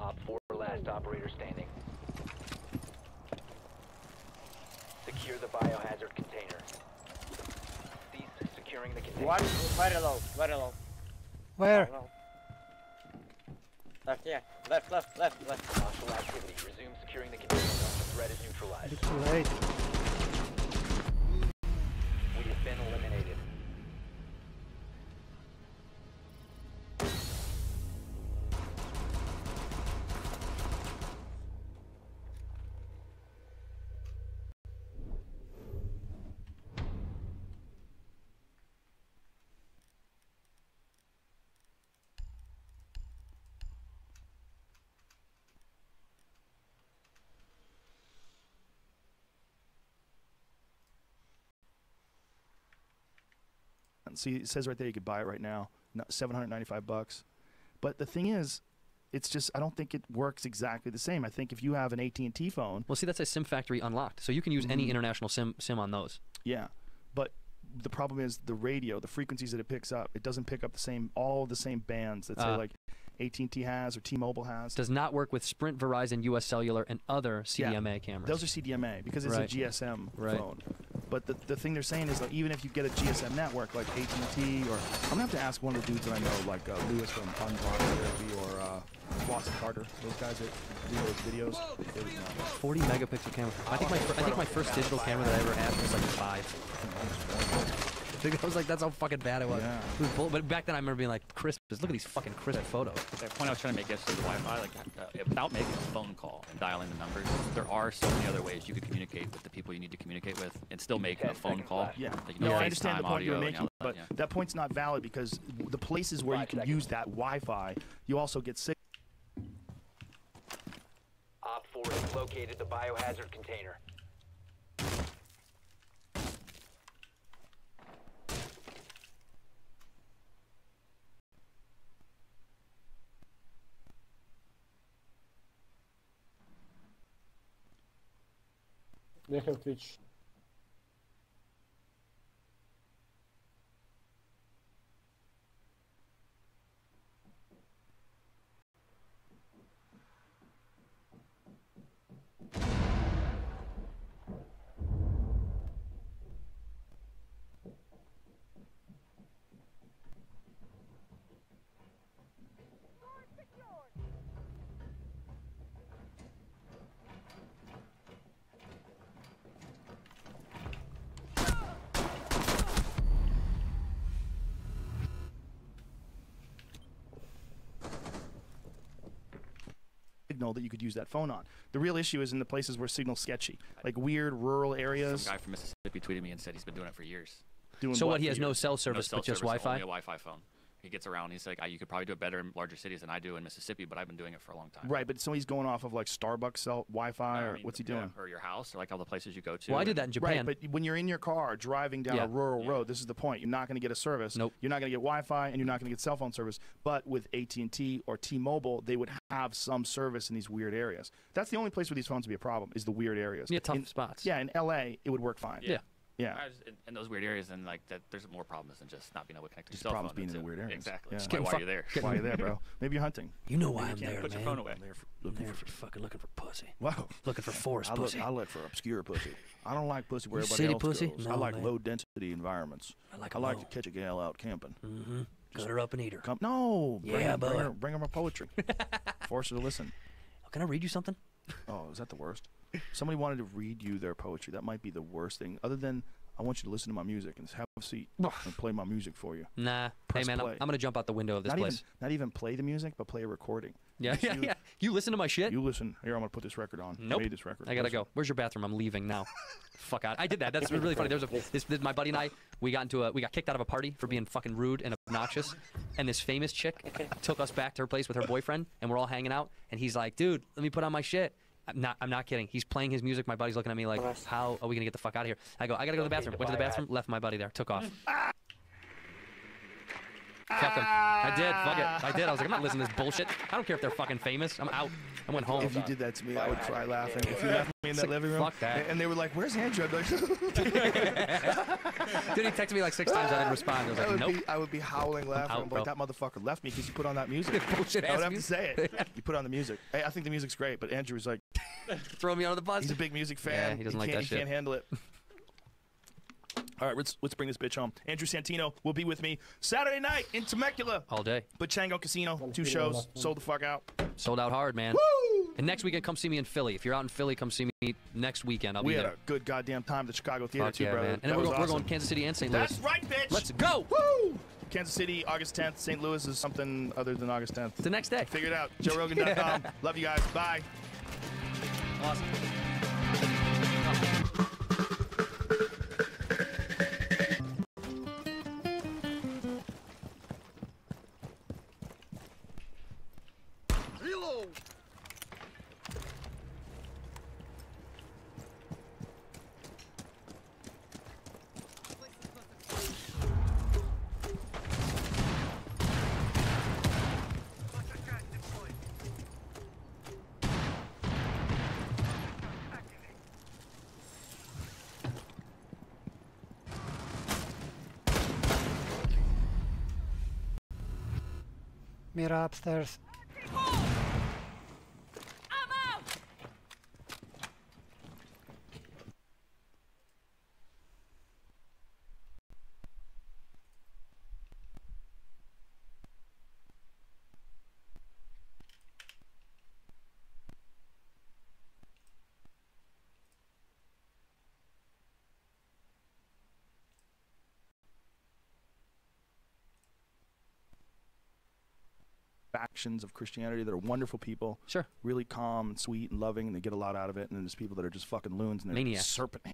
Op 4 last operator standing. Secure the biohazard container. Cease securing the container. One, very low, very low. Where? Low. Left, yeah. Left. Hostile activity. Resume securing the container once the threat is neutralized. It's too late. We have been eliminated. See, it says right there you could buy it right now, $795. But the thing is, it's just I don't think it works exactly the same. I think if you have an AT&T phone, Well, see, that's a SIM factory unlocked, so you can use any international SIM on those. yeah, but the problem is the radio, the frequencies that it picks up, it doesn't pick up all the same bands that say like AT&T has or T-Mobile has. Does not work with Sprint, Verizon, US Cellular, and other CDMA cameras. Those are CDMA because it's Right. a GSM Right. phone. But the thing they're saying is that even if you get a GSM network like AT&T, or I'm gonna have to ask one of the dudes that I know, like Lewis from Unblock Therapy or Watson Carter, those guys that do those videos. They would know. 40 megapixel camera. I think my first digital camera that I ever had was like 5. I was like, that's how fucking bad it was. Yeah. It was but back then I remember being like, crisp. Look at these fucking crisp photos. The point I was trying to make yesterday with Wi-Fi, like without making a phone call and dialing the numbers, there are so many other ways you could communicate with the people you need to communicate with and still make a phone call. Yeah, like, no, FaceTime, I understand the point you're audio, and making, all that, but yeah. that point's not valid because the places where you can use that Wi-Fi, you also get sick. Op 4 has located the biohazard container. They have Twitch. Signal that you could use that phone on. The real issue is in the places where signal's sketchy, like weird rural areas. Some guy from Mississippi tweeted me and said he's been doing it for years. Doing So what? He for has no years? cell service, no but cell just service, Wi-Fi. only a Wi-Fi phone. He gets around. He's like, you could probably do it better in larger cities than I do in Mississippi, but I've been doing it for a long time. Right, but so he's going off of like Starbucks cell Wi-Fi, No, I or mean, what's he yeah, doing? or your house, or like all the places you go to. Well, I did that in Japan. Right, but when you're in your car driving down Yeah. a rural road, this is the point. You're not going to get a service. Nope. You're not going to get Wi-Fi, and you're not going to get cell phone service. But with AT&T or T-Mobile, they would have some service in these weird areas. That's the only place where these phones would be a problem, is the weird areas. Yeah, tough spots. Yeah, in LA, it would work fine. Yeah. Yeah. In those weird areas, and like that, there's more problems than just not being able to connect to your Just cell problems phone. being in That's the it. weird areas. Exactly. Yeah. That's Getting why fuck- you're there. Why are you there, bro? Maybe you're hunting. You know why You I'm can't there, put man. your phone away. I'm there for, I'm looking there for for fucking looking for pussy. Wow. Looking for forest pussy. I look for obscure pussy. I don't like pussy where You everybody city else pussy? goes. No, I like man. low density environments. I like I 'em like low. to catch a gal out camping. Mm-hmm. Cut her up and eat her. No. Yeah, bring her my poetry. Force her to listen. Can I read you something? Oh, is that the worst? Somebody wanted to read you their poetry. That might be the worst thing. Other than I want you to listen to my music and have a seat and play my music for you. Nah. Press Hey, man, I'm play. going to jump out the window of this place. Not even play the music, but play a recording. Yeah, yeah, yeah. You listen to my shit? You listen. Here, I'm going to put this record on. Nope. I made this record. I gotta Listen. go. Where's your bathroom? I'm leaving now. Fuck out. I did that. That's really funny. There was my buddy and I. We got kicked out of a party for being fucking rude and obnoxious. And this famous chick took us back to her place with her boyfriend, and we're all hanging out. And he's like, "Dude, let me put on my shit." I'm not kidding. He's playing his music. My buddy's looking at me like, "How are we gonna get the fuck out of here?" I go, "I gotta go to the bathroom." Went to the bathroom, left my buddy there, took off. Fuck them. I did. Fuck it. I did. I was like, I'm not listening to this bullshit. I don't care if they're fucking famous. I'm out. I went home. If you did that to me, I would cry laughing. If you left me in that living room, fuck that. and they were like, "Where's Andrew?" I'd be like, Dude, he texted me like 6 times. I didn't respond. I was like, nope. I would be howling laughing. out, I'm like, bro. that motherfucker left me because you put on that music. Bullshit I would ass have to music. say it. You put on the music. Hey, I think the music's great, but Andrew's like, Throw me under the bus. he's a big music fan. Yeah, he doesn't like that He shit. can't handle it. All right, let's bring this bitch home. Andrew Santino will be with me Saturday night in Temecula. All day. Pachango Casino, 2 shows, sold the fuck out. Sold out hard, man. Woo! And next weekend, come see me in Philly. If you're out in Philly, come see me next weekend. I'll We be had there. a good goddamn time at the Chicago Theater Fuck too, yeah, brother. man. And then That we're was going awesome. Kansas City and St. Louis. That's right, bitch. Let's go. Woo! Kansas City, August 10th. St. Louis is something other than August 10th. The next day. Figure it out. JoeRogan.com. Love you guys. Bye. Awesome. Mira upstairs. Factions of Christianity that are wonderful people. Sure. Really calm and sweet and loving, and they get a lot out of it. And then there's people that are just fucking loons and they're Maniacs. serpent.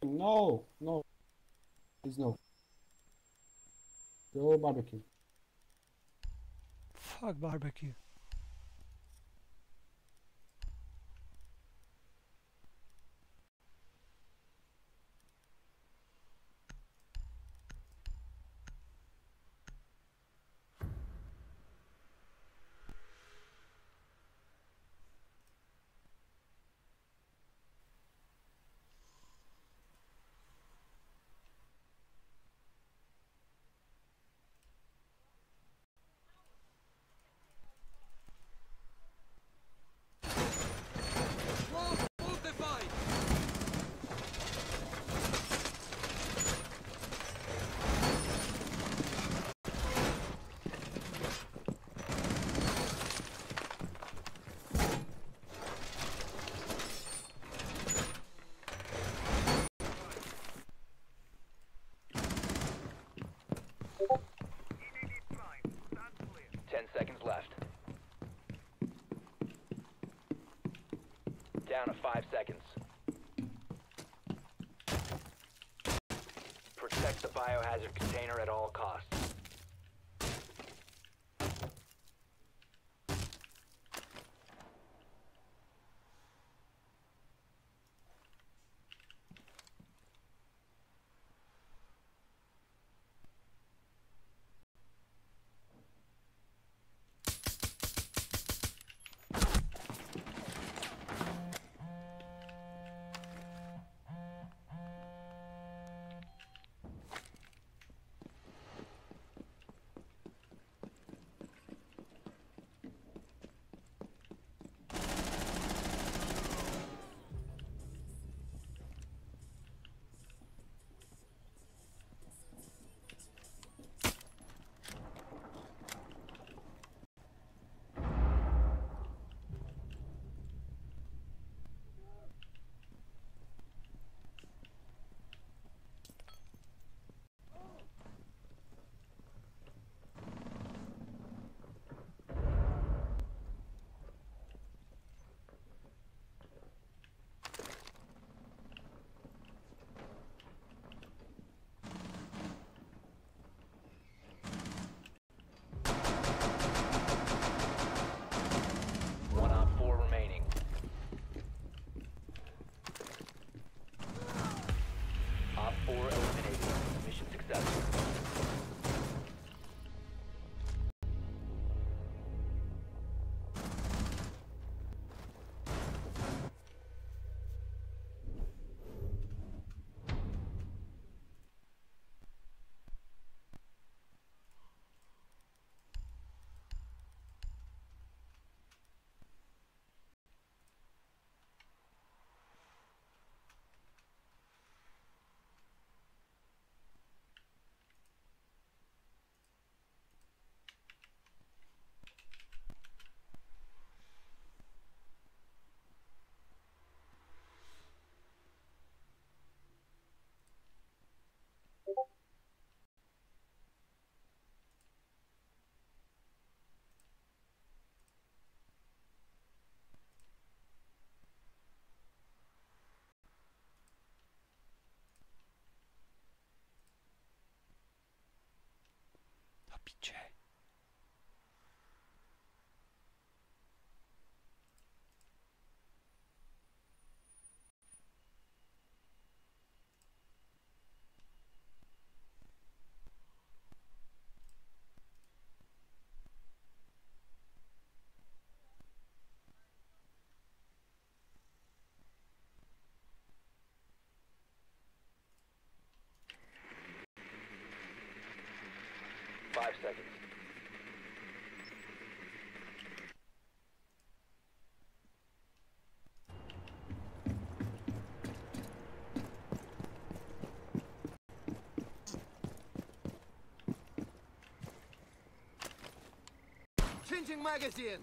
No, no. Please no. Go barbecue. Fuck barbecue. Down to 5 seconds. Protect the biohazard container at all costs. PJ. Five seconds. Changing magazine.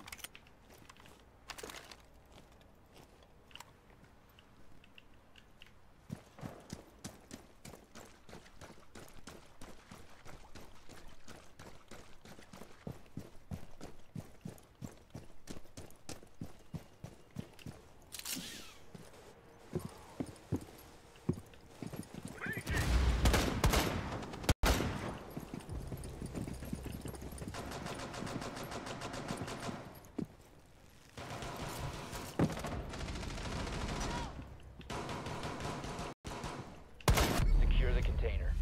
Secure the container.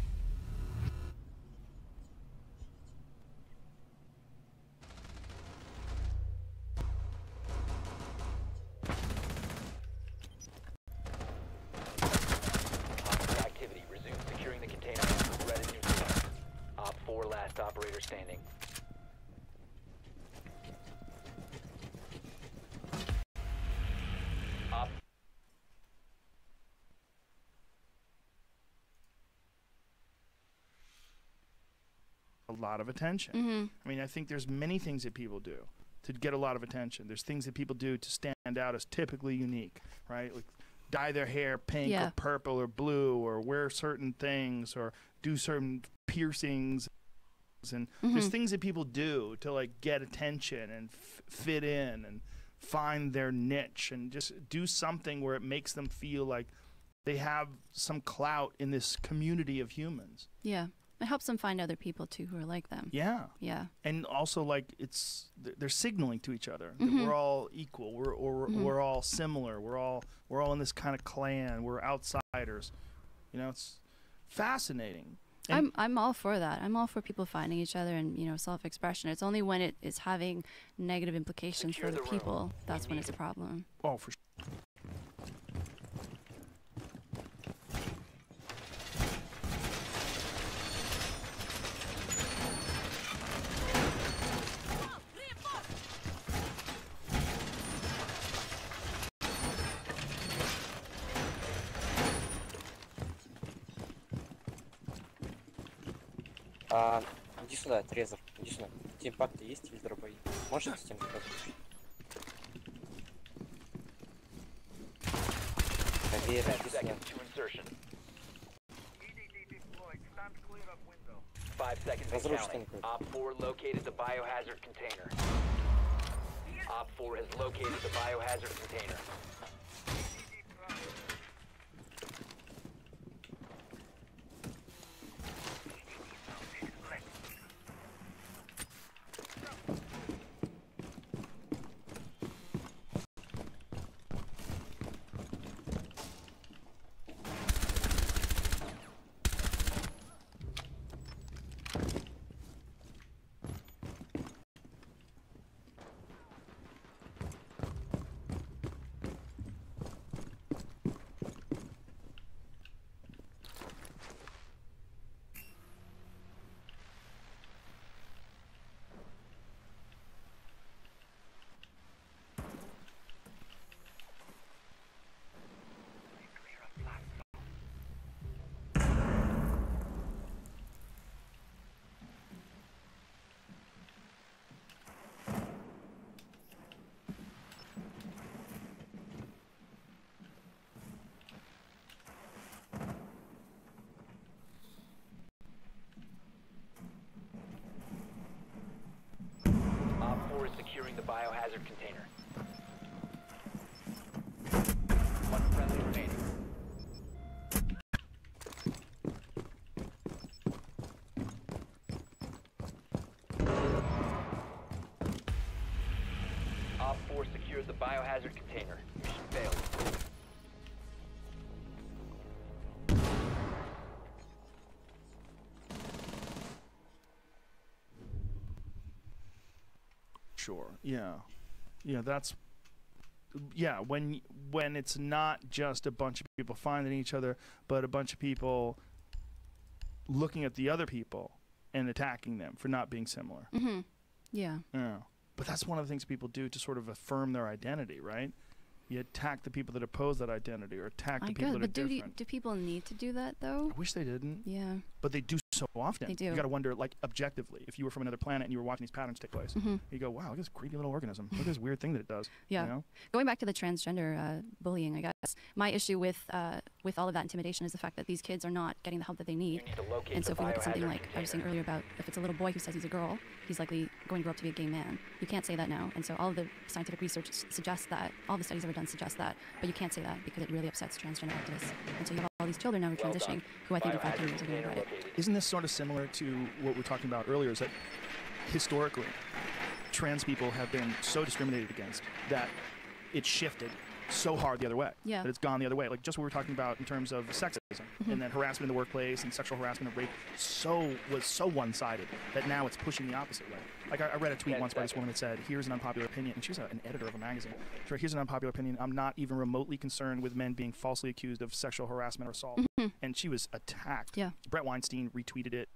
Hostile activity. Resume securing the container once the threat is neutralized. Op 4, last operator standing. Op A lot of attention. I mean, I think there's many things that people do to get a lot of attention. There's things that people do to stand out as typically unique, right? Like dye their hair pink or purple or blue, or wear certain things, or do certain piercings. And there's things that people do to like get attention and fit in and find their niche and just do something where it makes them feel like they have some clout in this community of humans. Yeah. It helps them find other people too who are like them. Yeah. Yeah. And also, like, they're signaling to each other that we're all equal. We're all similar. We're all in this kind of clan. We're outsiders. You know, it's fascinating. And I'm all for that. I'm all for people finding each other and, you know, self-expression. It's only when it is having negative implications Secure for the the room. people that's when it's a problem. oh, for sure. Иди сюда, Трезор, иди сюда. Тимпакты есть или дробои? Можешь с тем показать? Проверь, 10 иди сюда. seconds to insertion. 5 seconds and Разрушь counting. что-нибудь. Op 4 located the biohazard container. Op 4 has located the biohazard container. Op 4 is securing the biohazard container. One friendly remaining. secured the biohazard container. Mission failed. Sure. Yeah. Yeah, that's when it's not just a bunch of people finding each other, but a bunch of people looking at the other people and attacking them for not being similar. Mm-hmm. Yeah. Yeah. But that's one of the things people do to sort of affirm their identity, right? You attack the people that oppose that identity, or attack the people that are different. Do people need to do that though? I wish they didn't. Yeah. But they do so often. They do. You got to wonder, like, objectively, if you were from another planet and you were watching these patterns take place, you go, wow, look at this creepy little organism. Look at this weird thing that it does. Yeah. You know? Going back to the transgender bullying, I guess my issue with all of that intimidation is the fact that these kids are not getting the help that they need. And so if we look at something like I was saying earlier about if it's a little boy who says he's a girl, he's likely going to grow up to be a gay man. You can't say that now. And so all of the scientific research suggests that, all the studies ever done suggest that, but you can't say that because it really upsets transgender activists. And so you have all these children now who are transitioning who I think in 5 years are going to regret it. Isn't this sort of similar to what we were talking about earlier, is that historically trans people have been so discriminated against that it shifted so hard the other way. Yeah. That it's gone the other way. Like just what we were talking about in terms of sexism and then harassment in the workplace and sexual harassment and rape was so one-sided that now it's pushing the opposite way. Like I read a tweet once by this woman that said, here's an unpopular opinion, and she was an editor of a magazine. She wrote, here's an unpopular opinion, I'm not even remotely concerned with men being falsely accused of sexual harassment or assault. And she was attacked. Yeah. Brett Weinstein retweeted it.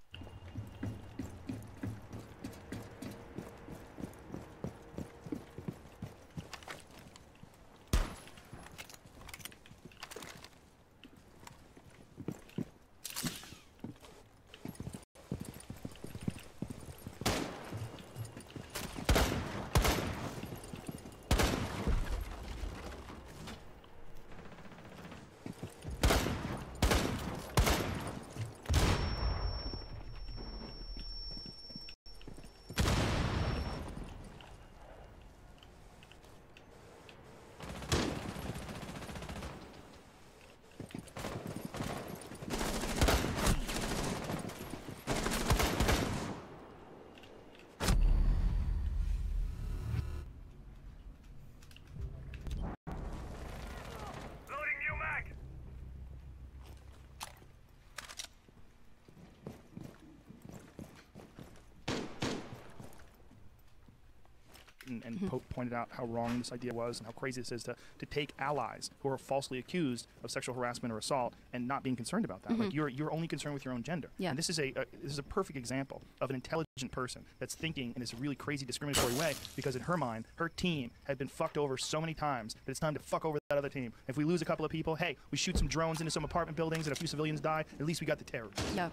And pointed out how wrong this idea was and how crazy this is to take allies who are falsely accused of sexual harassment or assault and not being concerned about that. Like you're only concerned with your own gender. Yeah. And this is a perfect example of an intelligent person that's thinking in this really crazy discriminatory way because in her mind, her team had been fucked over so many times that it's time to fuck over that other team. If we lose a couple of people, hey, we shoot some drones into some apartment buildings and a few civilians die, at least we got the terrorists. Yeah.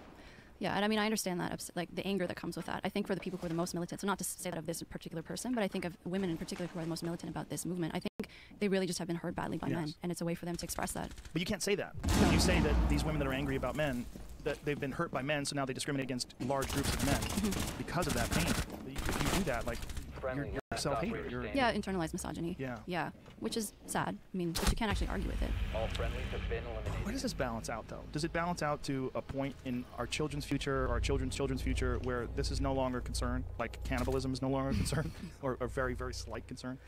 Yeah, and I mean, I understand that, like the anger that comes with that. I think for the people who are the most militant, so not to say that of this particular person, but I think of women in particular who are the most militant about this movement, I think they really just have been hurt badly by men, and it's a way for them to express that. But you can't say that. No. You say that these women that are angry about men, that they've been hurt by men, so now they discriminate against large groups of men because of that pain. If you do that, like, you're self-hater. Yeah, internalized misogyny. Yeah, which is sad. I mean, but you can't actually argue with it. All friendlies have been eliminated. Where does this balance out, though? Does it balance out to a point in our children's future, or our children's future, where this is no longer a concern, like cannibalism is no longer a concern, or a very, very slight concern?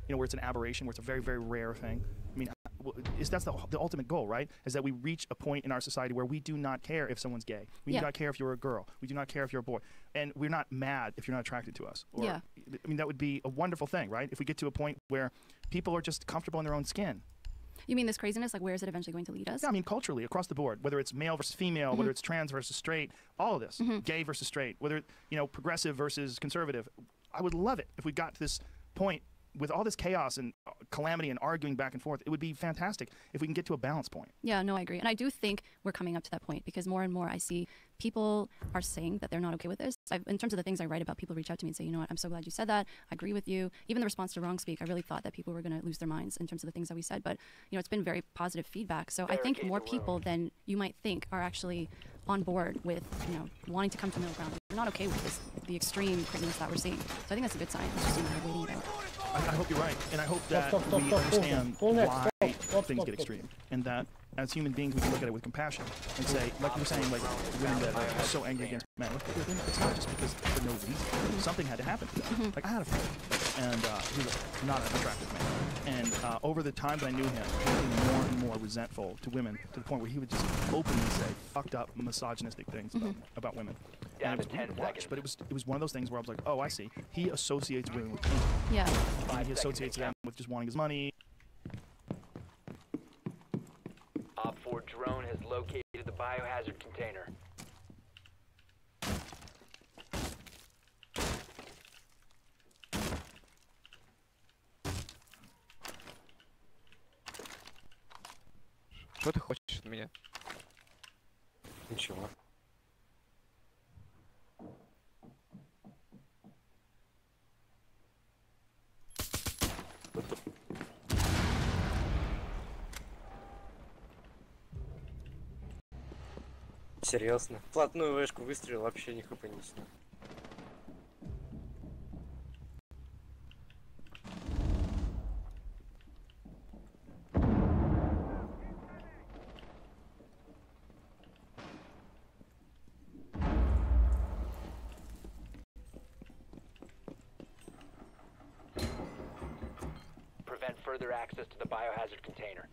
You know, where it's an aberration, where it's a very, very rare thing. I mean, that's the ultimate goal, right? Is that we reach a point in our society where we do not care if someone's gay. We do not care if you're a girl. We do not care if you're a boy. And we're not mad if you're not attracted to us. Or, I mean, that would be a wonderful thing, right? If we get to a point where people are just comfortable in their own skin. You mean this craziness? Like, where is it eventually going to lead us? Yeah, I mean, culturally, across the board, whether it's male versus female, whether it's trans versus straight, all of this, gay versus straight, whether, progressive versus conservative. I would love it if we got to this point with all this chaos and calamity and arguing back and forth. It would be fantastic if we can get to a balance point. Yeah, no, I agree. And I do think we're coming up to that point because more and more I see people are saying that they're not okay with this. In terms of the things I write about, people reach out to me and say, you know what, I'm so glad you said that. I agree with you. Even the response to Wrong Speak, I really thought that people were going to lose their minds in terms of the things that we said. But, it's been very positive feedback. So I think more people than you might think are actually on board with, wanting to come to middle ground. We're not okay with this, the extreme craziness that we're seeing. So I think that's a good sign. It's just a matter of waiting it out. I hope you're right, and I hope that we understand why things get extreme, and that as human beings we can look at it with compassion and say, like you're saying, like women that are so angry against men, it's not just because for no reason. Something had to happen to them. Like I had a friend and he was not an attractive man. And over the time that I knew him, he became more and more resentful to women, to the point where he would just openly say fucked up, misogynistic things about women. Down And it to was weird 10 to watch, seconds. but it was one of those things where I was like, oh, I see. He associates women with people. Yeah. And 5 he seconds associates to them with just wanting his money. Op 4 drone has located the biohazard container. Что ты хочешь от меня? Ничего. Серьезно? Платную вышку выстрелил, вообще ни хп не снял. Prevent further access to the biohazard container.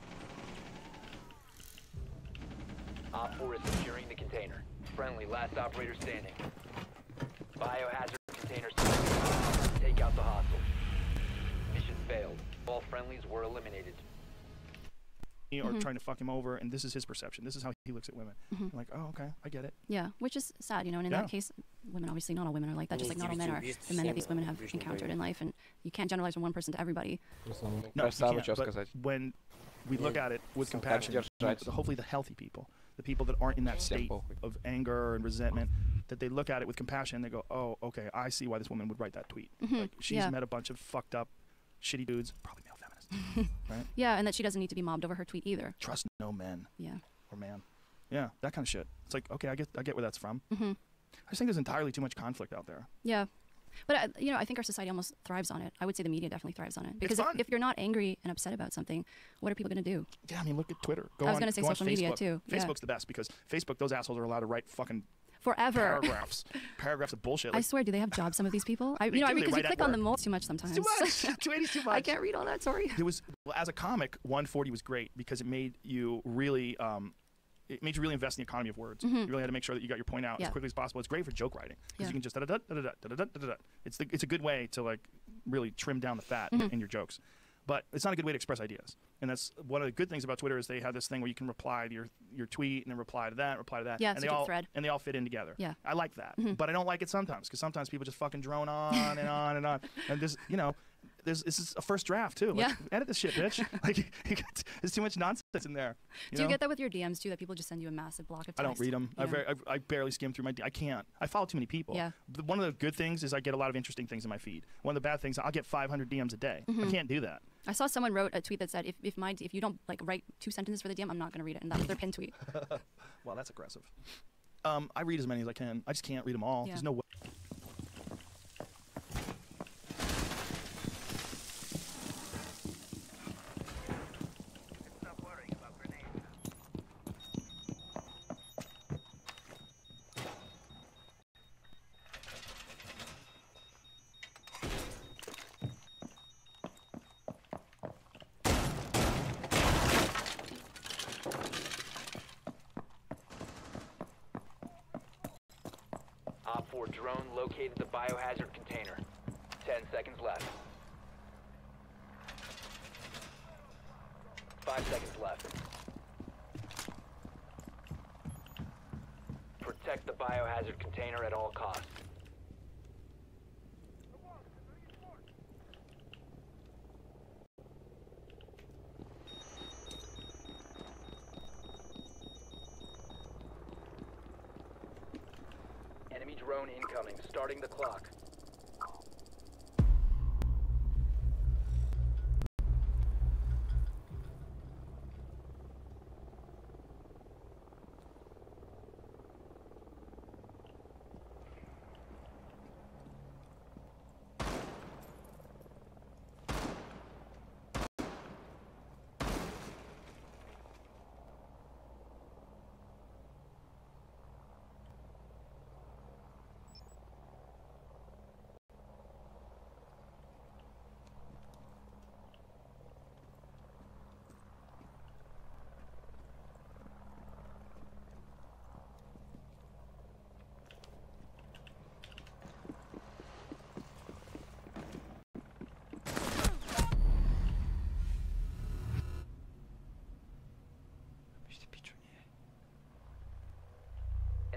Op 4 is securing the container. Friendly, last operator standing. Biohazard container secured. Take out the hostile. Mission failed. All friendlies were eliminated. Or trying to fuck him over, and this is his perception. This is how he looks at women. I'm like, oh, okay, I get it. Yeah, which is sad, you know, and in Yeah. that case, women, obviously not all women are like that, just like not all men are the men that these women have encountered in life, and you can't generalize from one person to everybody. No, you Сам can't, что but сказать. when we look at it with Сам compassion, держать. hopefully the healthy people, the people that aren't in that Всем state похуй. of anger and resentment, that they look at it with compassion and they go, oh, okay, I see why this woman would write that tweet. Like, she's Yeah. met a bunch of fucked up, shitty dudes, probably male feminists, right? Yeah, and that she doesn't need to be mobbed over her tweet either. Trust no men Yeah. or man. Yeah, that kind of shit. It's like, okay, I get where that's from. I just think there's entirely too much conflict out there. Yeah. But, you know, I think our society almost thrives on it. I would say the media definitely thrives on it. Because fun. if you're not angry and upset about something, what are people going to do? Yeah, I mean, look at Twitter. I was gonna say go on social media, Facebook. too. Yeah. Facebook's the best because Facebook, those assholes are allowed to write fucking Forever. paragraphs of bullshit. I Like, swear, do they have jobs, some of these people? They You know, do, they because you write at click on work. them all too much sometimes. too much. 280's too much. I can't read all that, sorry. There was, well, as a comic, 140 was great because it made you really, invest in the economy of words. You really had to make sure that you got your point out as Yeah. quickly as possible. It's great for joke writing because Yeah. you can just da-da-da-da-da-da-da-da-da-da. It's a good way to like really trim down the fat in your jokes. But it's not a good way to express ideas. And that's one of the good things about Twitter is they have this thing where you can reply to your tweet and then reply to that, Yeah, and it's they a good all thread. and they all fit in together. Yeah. I like that. But I don't like it sometimes because sometimes people just fucking drone on and on and on. And this, you know, this is a first draft too. Like, Yeah. edit this shit, bitch. Like there's too much nonsense in there. Do you know? get that with your DMs too, that people just send you a massive block of text? I don't read them. Yeah. I barely skim through my. I can't. I follow too many people. Yeah. One of the good things is I get a lot of interesting things in my feed. One of the bad things, I'll get 500 DMs a day. I can't do that. I saw someone wrote a tweet that said, if you don't like write 2 sentences for the DM, I'm not going to read it. And that was their pin tweet. Well, that's aggressive. I read as many as I can. I just can't read them all. Yeah. There's no way. Op 4 drone located the biohazard container. 10 seconds left. 5 seconds left. Protect the biohazard container at all costs. Enemy drone incoming. Starting the clock.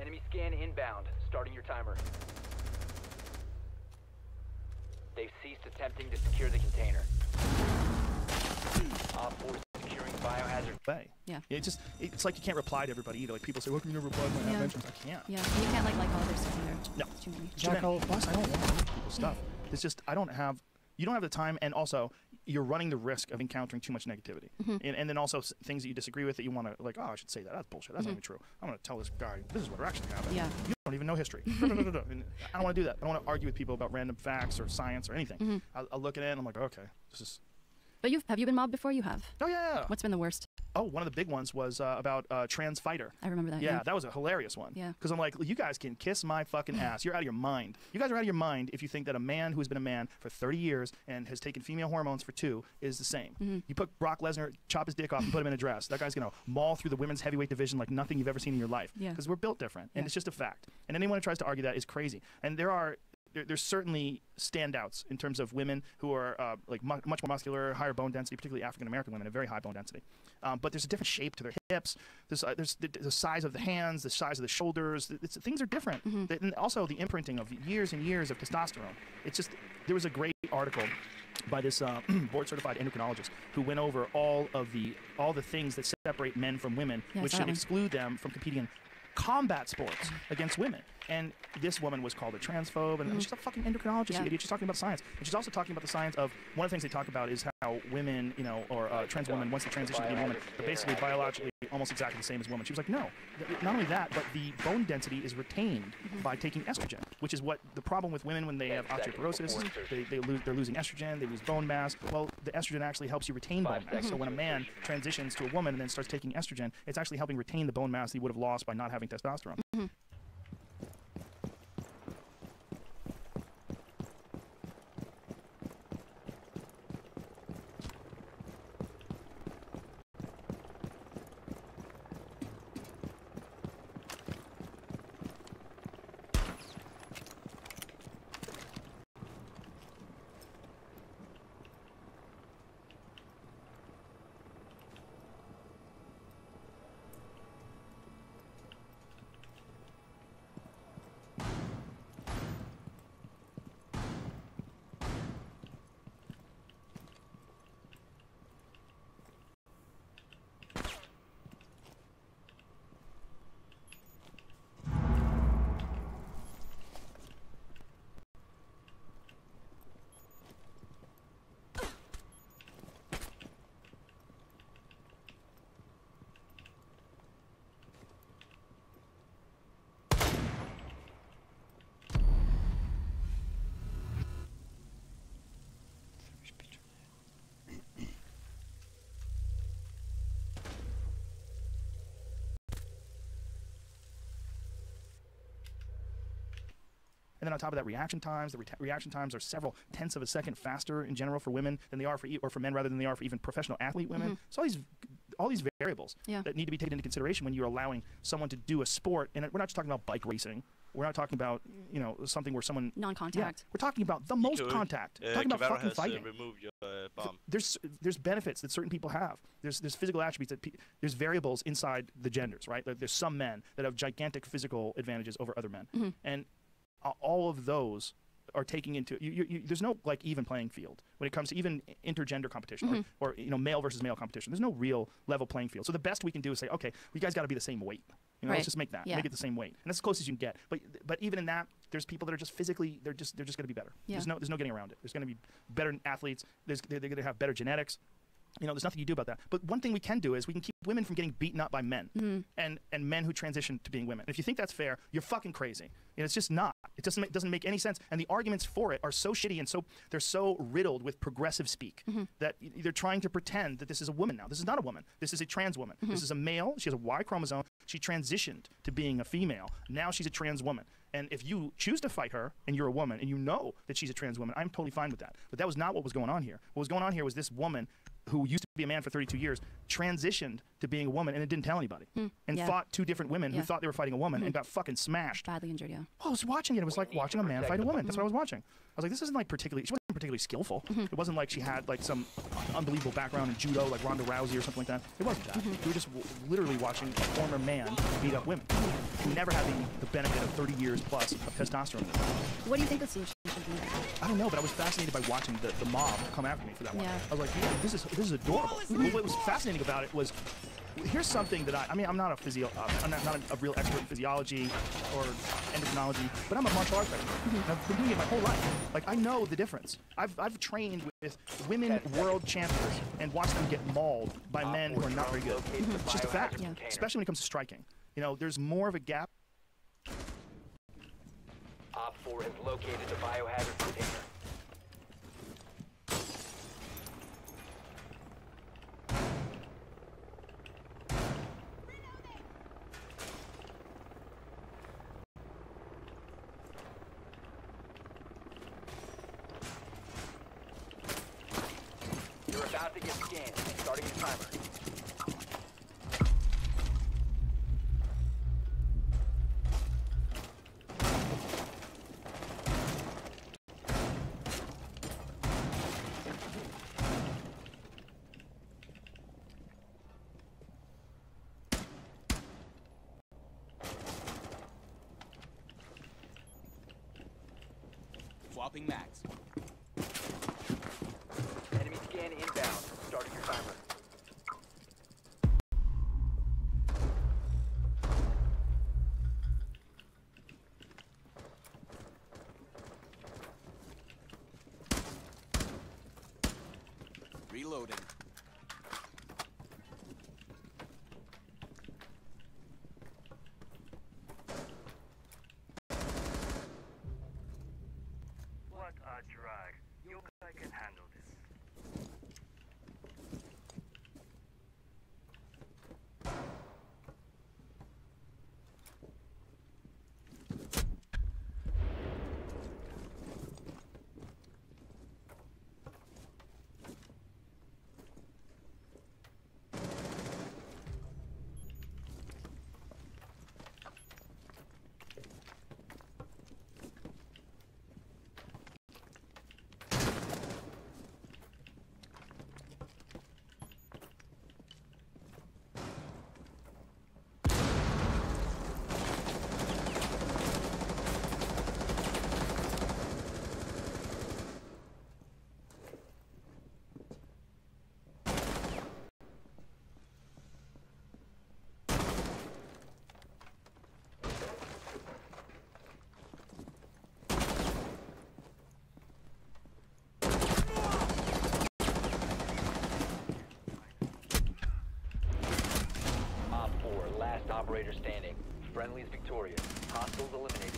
Enemy scan inbound. Starting your timer. They've ceased attempting to secure the container. Op 4 securing biohazard. Way. Yeah. It's like you can't reply to everybody either. Like people say, "Well, can you never reply to my Yeah. mentions?" I can't. Yeah, you can't like all their stuff either. No. It's too many. Plus, I don't want to read people's stuff. It's just I don't have. You don't have the time, and also you're running the risk of encountering too much negativity, and then also things that you disagree with that you want to like. Oh, I should say that. That's bullshit. That's not even true. I'm going to tell this guy this is what actually happened. Yeah. You don't even know history. And I don't want to do that. I don't want to argue with people about random facts or science or anything. I'll look at it and I'm like, okay, this is. But have you been mobbed before? You have. Oh yeah. What's been the worst? Oh, one of the big ones was about trans fighter. I remember that. Yeah, that was a hilarious one. Yeah. Because I'm like, you guys can kiss my fucking ass. You're out of your mind. You guys are out of your mind if you think that a man who has been a man for 30 years and has taken female hormones for 2 is the same. You put Brock Lesnar, chop his dick off and put him in a dress. That guy's going to maul through the women's heavyweight division like nothing you've ever seen in your life. Yeah. Because we're built different. And it's just a fact. And anyone who tries to argue that is crazy. And there's certainly standouts in terms of women who are like much more muscular, higher bone density, particularly African American women, a very high bone density. But there's a different shape to their hips. There's the size of the hands, the size of the shoulders. Things are different. And also the imprinting of years and years of testosterone. It's just there was a great article by this board-certified endocrinologist who went over all the things that separate men from women, which should exclude them from competing in combat sports against women. And this woman was called a transphobe, and she's a fucking endocrinologist, you idiot. She's talking about science. And she's also talking about the science of, one of the things they talk about is how women, or trans women, once they transition to being a woman, are basically biologically almost exactly the same as women. She was like, no. Not only that, but the bone density is retained by taking estrogen, which is what the problem with women when they have osteoporosis, they're losing estrogen, they lose bone mass. Well, the estrogen actually helps you retain bone mass. So when a man transitions to a woman and then starts taking estrogen, it's actually helping retain the bone mass he would have lost by not having testosterone. And then on top of that, reaction times. The reaction times are several tenths of a second faster in general for women than they are for men rather than they are for even professional athlete women. So all these variables that need to be taken into consideration when you're allowing someone to do a sport. And we're not just talking about bike racing. We're not talking about something where someone non-contact. Yeah, we're talking about the most contact. We're talking about fucking fighting. Remove your bomb. There's benefits that certain people have. There's physical attributes that there's variables inside the genders, right? There's some men that have gigantic physical advantages over other men, and all of those are taking into there's no like even playing field when it comes to even intergender competition or male versus male competition. There's no real level playing field. So the best we can do is say, okay, you guys got to be the same weight. Let's just make that, make it the same weight, and that's as close as you can get. But even in that, there's people that are just physically they're just going to be better. Yeah. There's no getting around it. There's going to be better athletes. They're going to have better genetics. There's nothing you do about that. But one thing we can do is we can keep women from getting beaten up by men and men who transition to being women. If you think that's fair, you're fucking crazy. It's just not. It doesn't make any sense. And the arguments for it are so shitty and they're so riddled with progressive speak that they're trying to pretend that this is a woman now. This is not a woman. This is a trans woman. This is a male. She has a Y chromosome. She transitioned to being a female. Now she's a trans woman. And if you choose to fight her and you're a woman and you know that she's a trans woman, I'm totally fine with that. But that was not what was going on here. What was going on here was this woman who used to be a man for 32 years, transitioned to being a woman and it didn't tell anybody. And fought 2 different women who thought they were fighting a woman and got fucking smashed. Badly injured, yeah. Well, I was watching it. It was like watching a man fight a woman. That's what I was watching. I was like, this isn't like she wasn't particularly skillful. It wasn't like she had like some unbelievable background in judo like Ronda Rousey or something like that. It wasn't that. We were just literally watching a former man beat up women. never had the benefit of 30 years plus of testosterone in it. What do you think the solution should be? I don't know, but I was fascinated by watching the mob come after me for that one. Yeah. I was like, yeah, this is adorable. What was fascinating about it was, here's something that I mean, I'm not I'm not a real expert in physiology or endocrinology, but I'm a martial arts expert. I've been doing it my whole life. Like, I know the difference. I've trained with women world champions and watched them get mauled by men who are not very good. It's just a fact, especially when it comes to striking. You know, there's more of a gap. Op 4 has located the biohazard container. You're about to get scanned. Starting the timer. Swapping max. Enemy scan inbound. Starting your timer. Reloading. What a drag. You guys can handle this. Op 4, last operator standing. Friendly's victorious. Hostiles eliminated.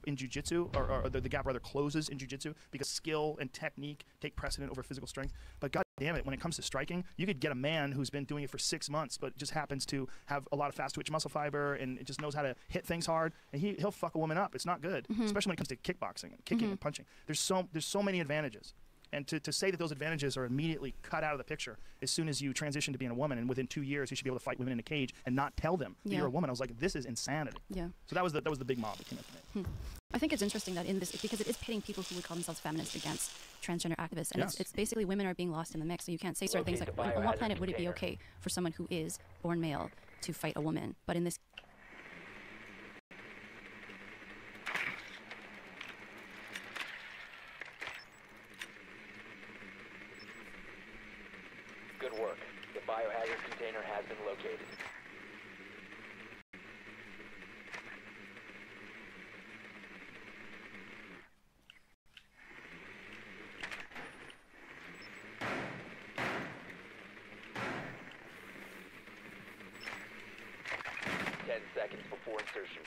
In jiu-jitsu, or the gap rather closes in jiu-jitsu because skill and technique take precedent over physical strength. But god damn it, when it comes to striking, you could get a man who's been doing it for 6 months but just happens to have a lot of fast twitch muscle fiber and just knows how to hit things hard, and he'll fuck a woman up. It's not good, especially when it comes to kickboxing and kicking and punching. There's so many advantages. And to say that those advantages are immediately cut out of the picture as soon as you transition to being a woman, and within 2 years you should be able to fight women in a cage and not tell them that you're a woman. I was like, this is insanity. Yeah. So that was the big mob that came up to me. I think it's interesting that in this, because it is pitting people who would call themselves feminists against transgender activists, and it's basically women are being lost in the mix. So you can't say certain things like, on what planet would it be okay for someone who is born male to fight a woman? But in this Good work. The biohazard container has been located. Seconds before insertion.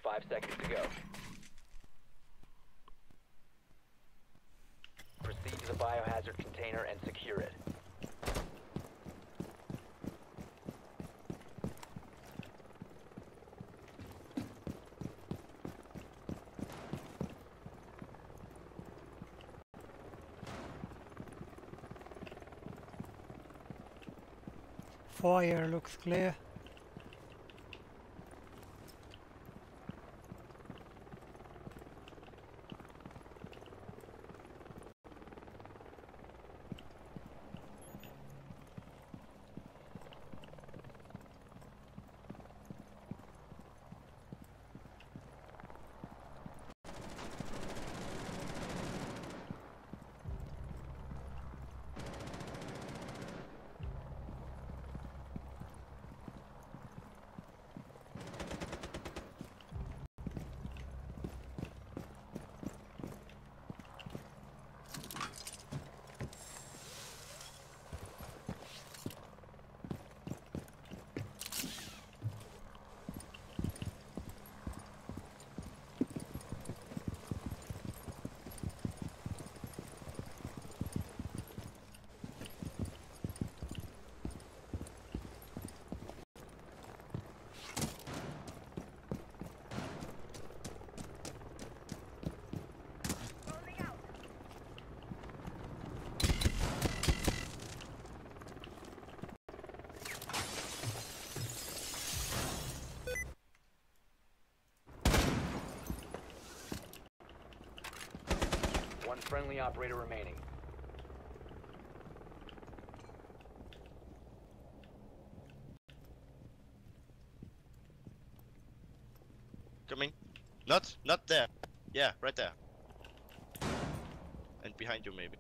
5 seconds to go. Proceed to the biohazard container and secure it. Fire looks clear. friendly operator remaining. Coming. Not there. Yeah, right there. And behind you maybe.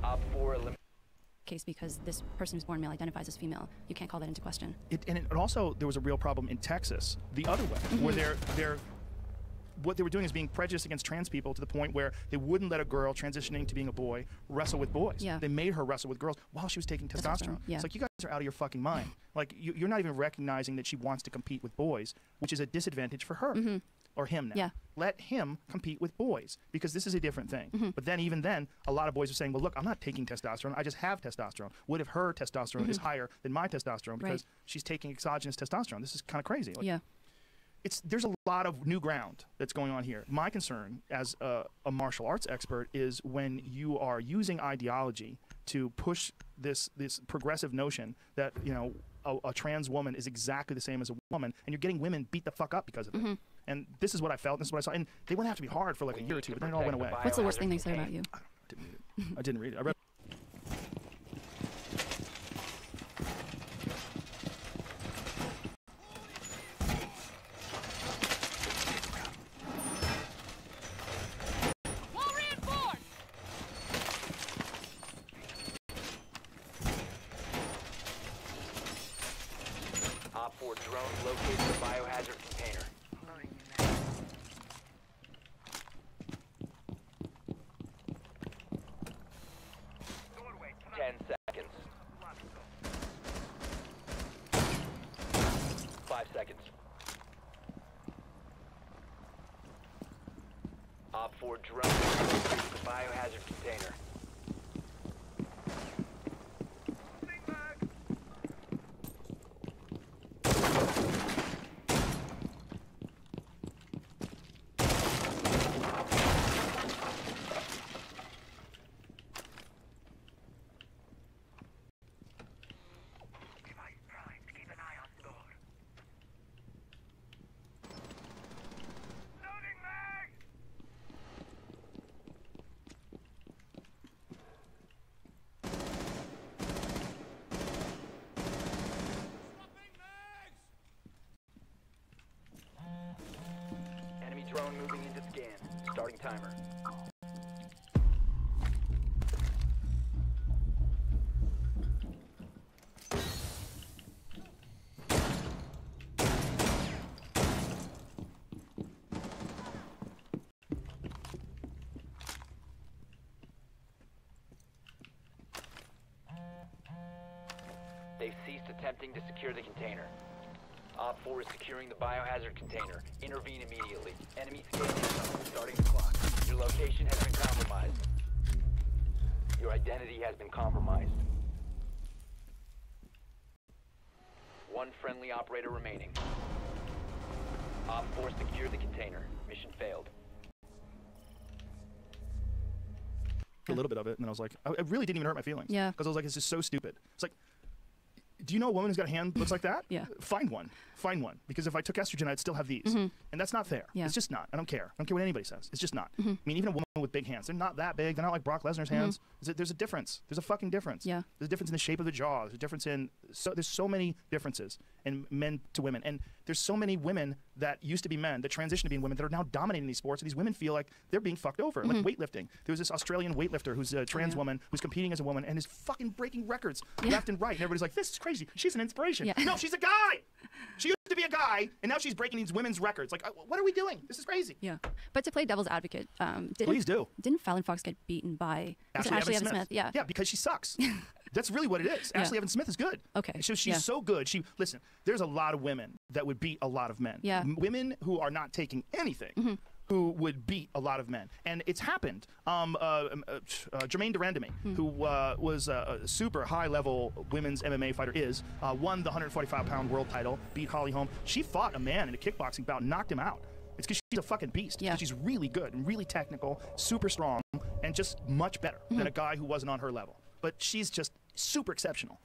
Op 4 eliminated. Case because this person who's born male identifies as female. You can't call that into question. And also, there was a real problem in Texas, the other way, where what they were doing is being prejudiced against trans people to the point where they wouldn't let a girl transitioning to being a boy wrestle with boys. Yeah. They made her wrestle with girls while she was taking testosterone. Yeah. It's like, you guys are out of your fucking mind. Like, you're not even recognizing that she wants to compete with boys, which is a disadvantage for her. Or him now. Yeah. Let him compete with boys, because this is a different thing. But then, even then, a lot of boys are saying, well, look, I'm not taking testosterone, I just have testosterone. What if her testosterone is higher than my testosterone because she's taking exogenous testosterone? This is kind of crazy. Like, Yeah. there's a lot of new ground that's going on here. My concern as a martial arts expert is when you are using ideology to push this progressive notion that, you know, a trans woman is exactly the same as a woman, and you're getting women beat the fuck up because of it. And this is what I felt, this is what I saw. And they wouldn't have to be hard for like a year or two, but then it all went away. What's the worst thing they say about you? I didn't read it. I read Op 4 drone located the biohazard container. 10 seconds. 5 seconds. Op 4 drone located the biohazard container. Enemy drone moving into scan. Starting timer. They've ceased attempting to secure the container. Op 4 is securing the biohazard container. Intervene immediately. Enemy scanning zone. Starting the clock. Your location has been compromised. Your identity has been compromised. One friendly operator remaining. Op 4 secured the container. Mission failed. a little bit of it, and then I was like, it really didn't even hurt my feelings. Yeah. Because I was like, it's just so stupid. It's like, do you know a woman who's got a hand that looks like that? Yeah. Find one. Find one. Because if I took estrogen, I'd still have these. And that's not fair. Yeah. It's just not. I don't care. I don't care what anybody says. It's just not. I mean, even a woman with big hands, they're not that big. They're not like Brock Lesnar's hands. There's a difference. There's a fucking difference. Yeah. There's a difference in the shape of the jaw. There's a difference in, there's so many differences in men to women. And there's so many women that used to be men that transition to being women that are now dominating these sports. And these women feel like they're being fucked over. Like weightlifting. There was this Australian weightlifter who's a trans woman who's competing as a woman and is fucking breaking records left and right. And everybody's like, this is crazy. She's an inspiration. Yeah. No, she's a guy. She used to be a guy, and now she's breaking these women's records. Like, what are we doing? This is crazy. Yeah. But to play devil's advocate, Please do. Didn't Fallon Fox get beaten by Ashley Evans Smith? Yeah. Yeah, because she sucks. That's really what it is. Yeah. Ashley Evans Smith is good. Okay. She's so good. Listen, there's a lot of women that would beat a lot of men. Yeah. Women who are not taking anything who would beat a lot of men, and it's happened. Jermaine Durandamy, who was a super high-level women's MMA fighter, won the 145-pound world title, beat Holly Holm. She fought a man in a kickboxing bout, knocked him out. It's because she's a fucking beast. Yeah. She's really good and really technical, super strong, and just much better than a guy who wasn't on her level. But she's just super exceptional.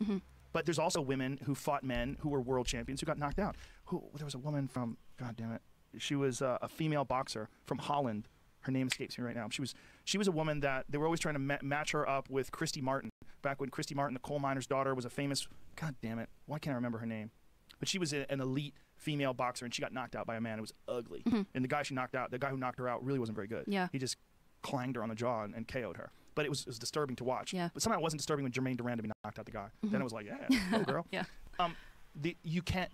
But there's also women who fought men who were world champions who got knocked out. There was a woman from, God damn it, she was a female boxer from Holland. Her name escapes me right now. She was a woman that they were always trying to match her up with Christy Martin. Back when Christy Martin, the coal miner's daughter, was a famous, God damn it, why can't I remember her name? But she was an elite female boxer, and she got knocked out by a man who was ugly. And the guy who knocked her out really wasn't very good. Yeah. He just clanged her on the jaw and KO'd her. But it was disturbing to watch. Yeah. But somehow it wasn't disturbing when Jermaine Durandamy knocked out the guy. Then it was like, yeah, go girl. Yeah.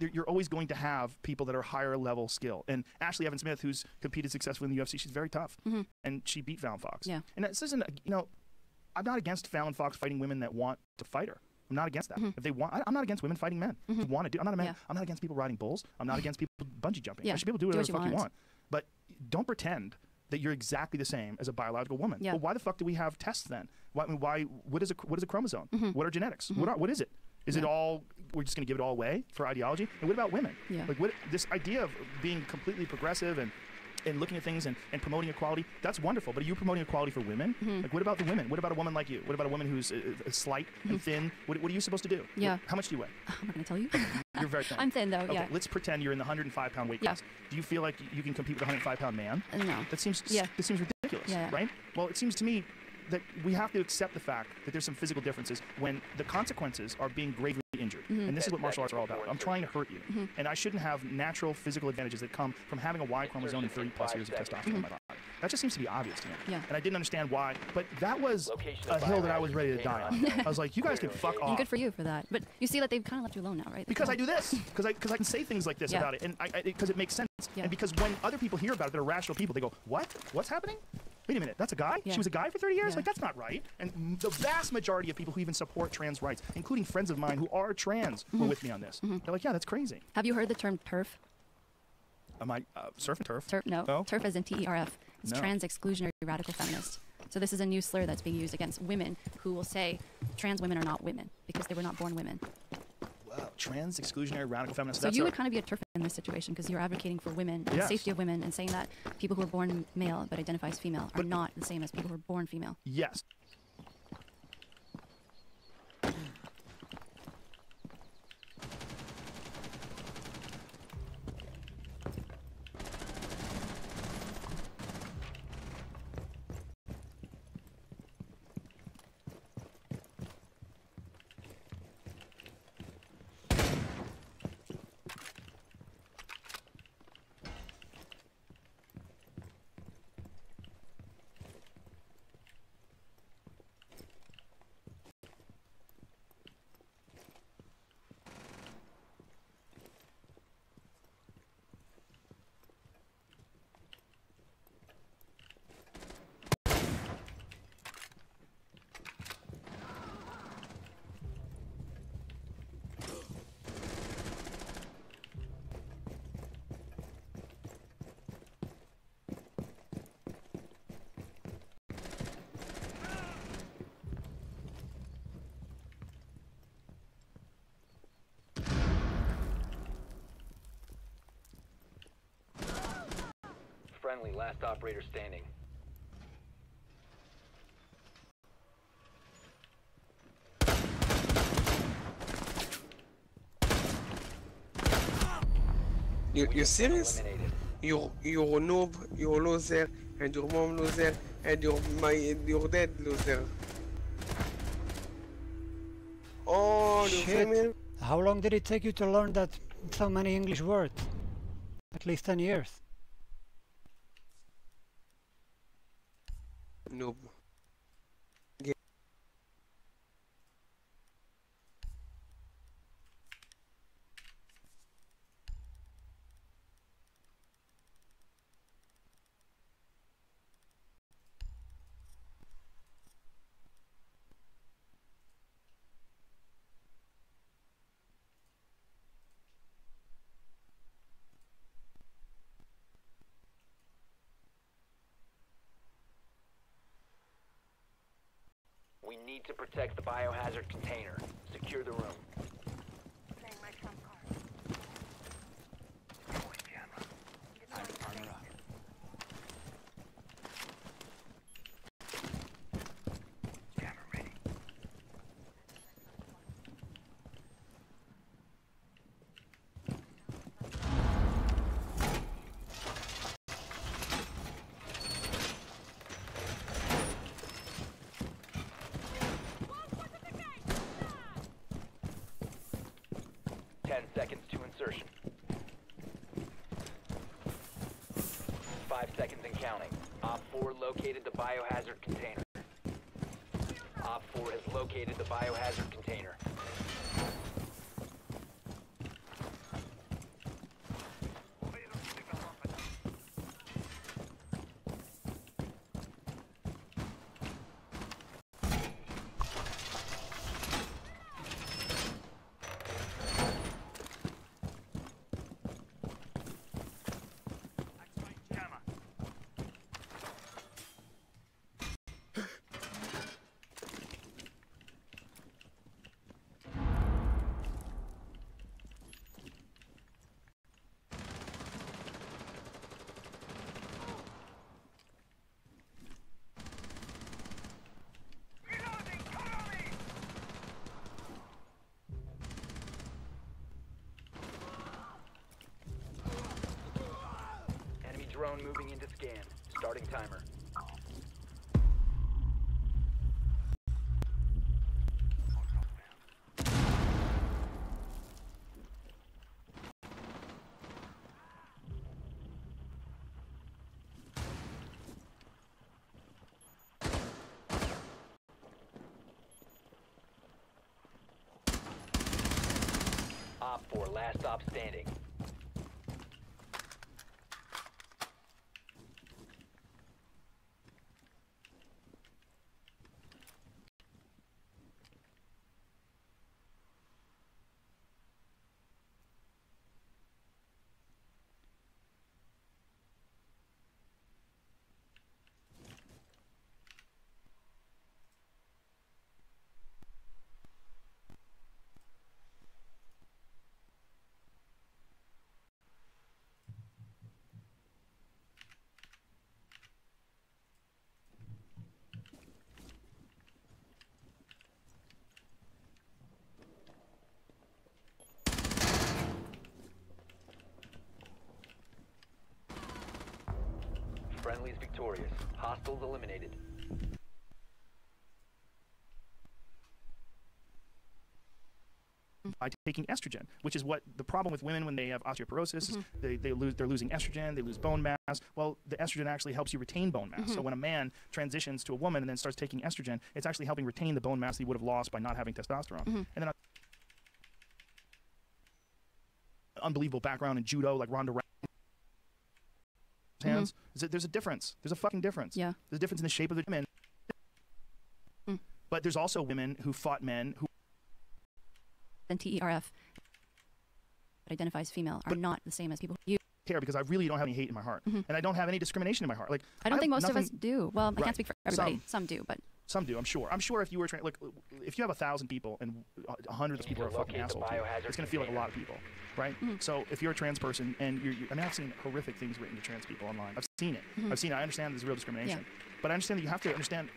You're always going to have people that are higher level skill. And Ashley Evans Smith, who's competed successfully in the UFC, she's very tough. And she beat Fallon Fox. Yeah. And this isn't, I'm not against Fallon Fox fighting women that want to fight her. I'm not against that. If they want, I'm not against women fighting men. If they want to do, I'm not against people riding bulls. I'm not against people bungee jumping. Yeah. I should be able to do whatever the fuck you want. want. But don't pretend that you're exactly the same as a biological woman. Yeah. Well, why the fuck do we have tests then? What is a chromosome? What are genetics? What is it? Is it all, we're just going to give it all away for ideology? And what about women? Yeah. Like this idea of being completely progressive and looking at things and promoting equality, that's wonderful. But are you promoting equality for women? Like, what about the women? What about a woman like you? What about a woman who's slight and thin? What are you supposed to do? Yeah. How much do you weigh? I'm not going to tell you. You're very thin. I'm thin, though, Okay, yeah. let's pretend you're in the 105-pound weight class. Do you feel like you can compete with a 105-pound man? No. That seems ridiculous, Yeah. right? Well, it seems to me that we have to accept the fact that there's some physical differences when the consequences are being gravely injured. And this is what martial arts are all about. I'm trying to hurt you. And I shouldn't have natural physical advantages that come from having a Y chromosome and 30 plus years of testosterone in my body. That just seems to be obvious to me. Yeah. And I didn't understand why, but that was a hill that I was ready to die on. I was like, you guys can fuck off. And good for you for that. But you see that they've kind of left you alone now, right? Because I do this. Because I can say things like this about it. And because it makes sense. Yeah. And because when other people hear about it, they're rational people. They go, what? What's happening? Wait a minute, that's a guy? Yeah. She was a guy for 30 years? Yeah. Like, that's not right. And the vast majority of people who even support trans rights, including friends of mine who are trans, were with me on this. They're like, yeah, that's crazy. Have you heard the term TERF? Am I surf and turf? No. TERF as in TERF. It's No. trans exclusionary radical feminist. So this is a new slur that's being used against women who will say trans women are not women because they were not born women. Wow, trans exclusionary radical feminist. So That's you would kind of be a TERF in this situation because you're advocating for women and Yes. safety of women and saying that people who are born male but identify as female are not the same as people who are born female. Yes. Friendly, last operator standing. You're serious? Eliminated. You're a noob, you're a loser, and your mom loser, and your dad loser. Oh, you Shit. female? How long did it take you to learn that so many English words? At least 10 years. Noob. We need to protect the biohazard container. Secure the room. Armor up. 10 seconds to insertion. 5 seconds and counting. Op 4 located the biohazard container. Op 4 has located the biohazard container. Drone moving into scan. Starting timer. Op 4, last stop standing. Friendly's victorious. Hostiles eliminated. By taking estrogen, which is what the problem with women when they have osteoporosis is they're losing estrogen, they lose bone mass. Well, the estrogen actually helps you retain bone mass. So when a man transitions to a woman and then starts taking estrogen, it's actually helping retain the bone mass that he would have lost by not having testosterone. And then unbelievable background in judo, like Ronda Rousey. Hands. There's a difference. There's a fucking difference. Yeah. There's a difference in the shape of the women. But there's also women who fought men who. And TERF that identifies female are not the same as people who care because I really don't have any hate in my heart, and I don't have any discrimination in my heart. Like I don't think most of us do. Well, I can't speak for everybody. Some do, but some do. I'm sure. I'm sure if you were like, if you have 1,000 people and 100 of people are fucking assholes, it's gonna feel like a lot of people, right? So if you're a trans person and I mean, I've seen horrific things written to trans people online. I've seen it. I've seen it. I understand there's real discrimination, but I understand that you have to understand.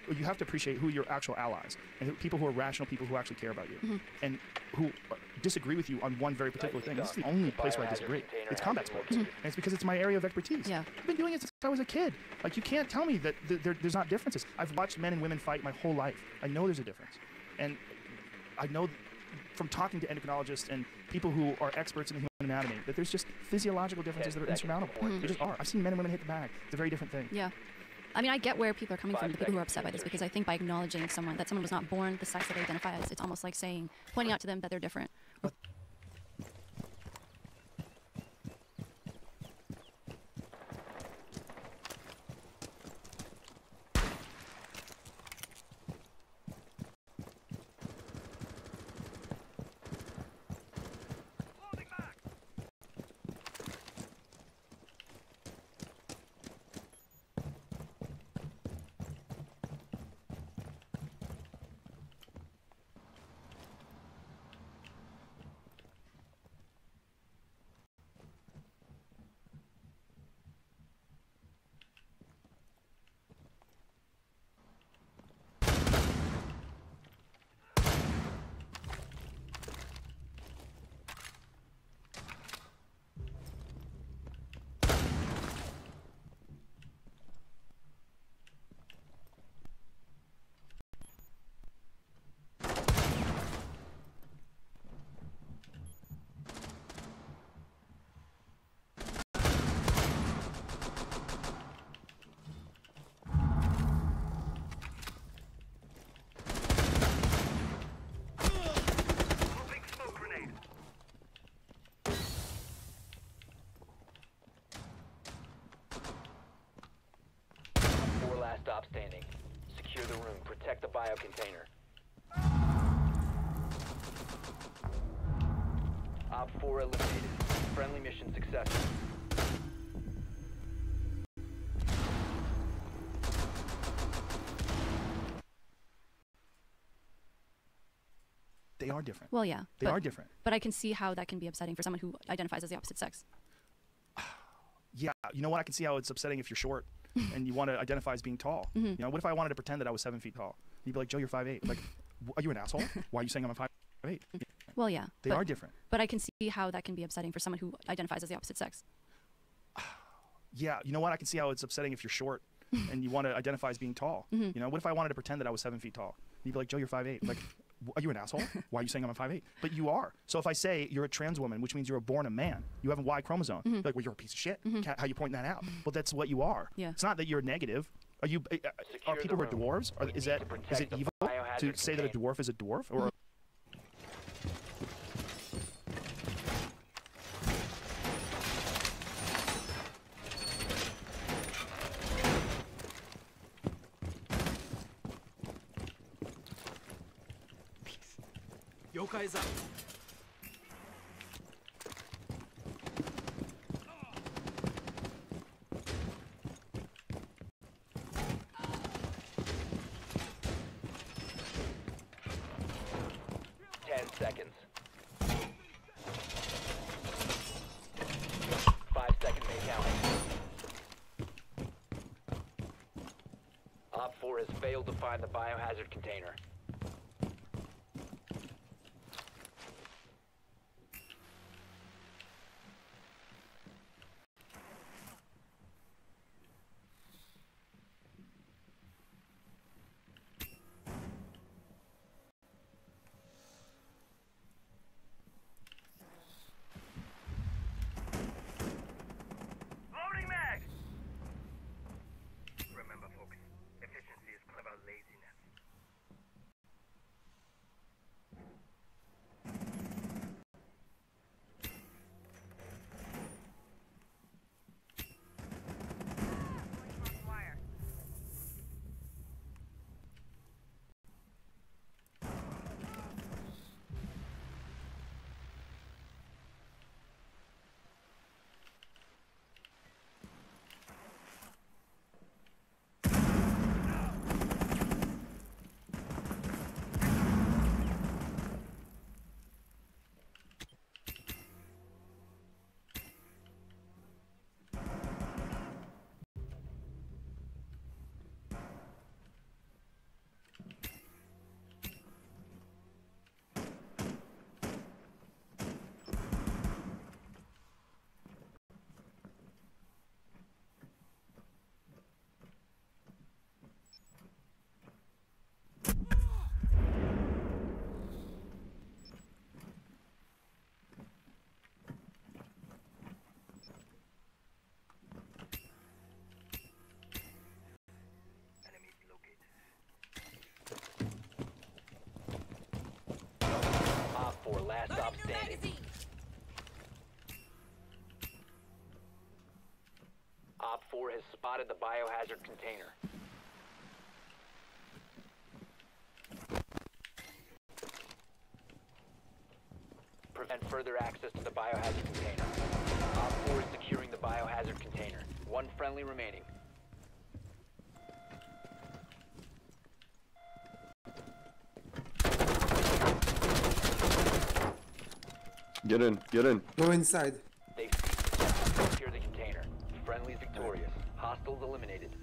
You have to appreciate who your actual allies and people who are rational, people who actually care about you, and who disagree with you on one very particular thing. This is the only place where I disagree. It's combat sports, and it's because it's my area of expertise. I've been doing it since I was a kid. Like, you can't tell me that there's not differences. I've watched men and women fight my whole life. I know there's a difference, and I know from talking to endocrinologists and people who are experts in the human anatomy that there's just physiological differences that are insurmountable. They just are. I've seen men and women hit the bag. It's a very different thing. Yeah. I mean, I get where people are coming from, the people who are upset by this, because I think by acknowledging that someone was not born the sex that they identify as, it's almost like pointing out to them that they're different. stop standing. Secure the room. Protect the bio container. Op 4 eliminated. Friendly mission successful. They are different. Well, yeah. They are different. But I can see how that can be upsetting for someone who identifies as the opposite sex. Yeah, you know what? I can see how it's upsetting if you're short and you want to identify as being tall. You know, what if I wanted to pretend that I was 7 feet tall? You'd be like, Joe, you're 5'8". Like, are you an asshole? Why are you saying I'm 5'8"? Well, yeah. They are different. But I can see how that can be upsetting for someone who identifies as the opposite sex. Yeah, you know what? I can see how it's upsetting if you're short and you want to identify as being tall. You know, what if I wanted to pretend that I was 7 feet tall? You'd be like, Joe, you're 5'8". Like, are you an asshole? Why are you saying I'm 5'8"? But you are. So if I say you're a trans woman, which means you're born a man, you have a Y chromosome. You're like, well, you're a piece of shit. How you pointing that out? Well, that's what you are. Yeah. It's not that you're negative. Are you? Are people who are dwarves? Is it evil to say that a dwarf is a dwarf? Or Yokai-za. Seconds. 5 seconds may count. Op 4 has failed to find the biohazard container. Last stop standing. Op 4 has spotted the biohazard container. Prevent further access to the biohazard container. Op 4 is securing the biohazard container. One friendly remaining. Get in, get in. Go inside. They've secured the container. Friendly's victorious. Hostiles eliminated.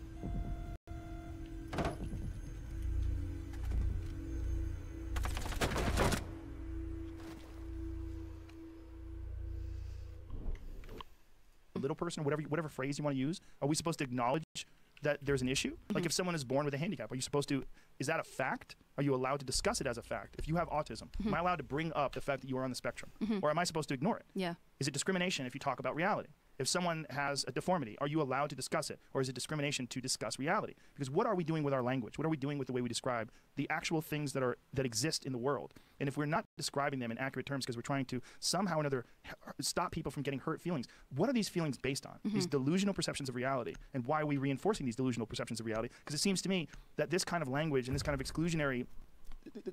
Little person, whatever phrase you want to use, are we supposed to acknowledge that there's an issue? Like if someone is born with a handicap, are you supposed to, is that a fact? Are you allowed to discuss it as a fact? If you have autism, am I allowed to bring up the fact that you are on the spectrum? Or am I supposed to ignore it? Yeah. Is it discrimination if you talk about reality? If someone has a deformity, are you allowed to discuss it? Or is it discrimination to discuss reality? Because what are we doing with our language? What are we doing with the way we describe the actual things that exist in the world? And if we're not describing them in accurate terms because we're trying to somehow or another stop people from getting hurt feelings, what are these feelings based on? These delusional perceptions of reality. And why are we reinforcing these delusional perceptions of reality? Because it seems to me that this kind of language and this kind of exclusionary,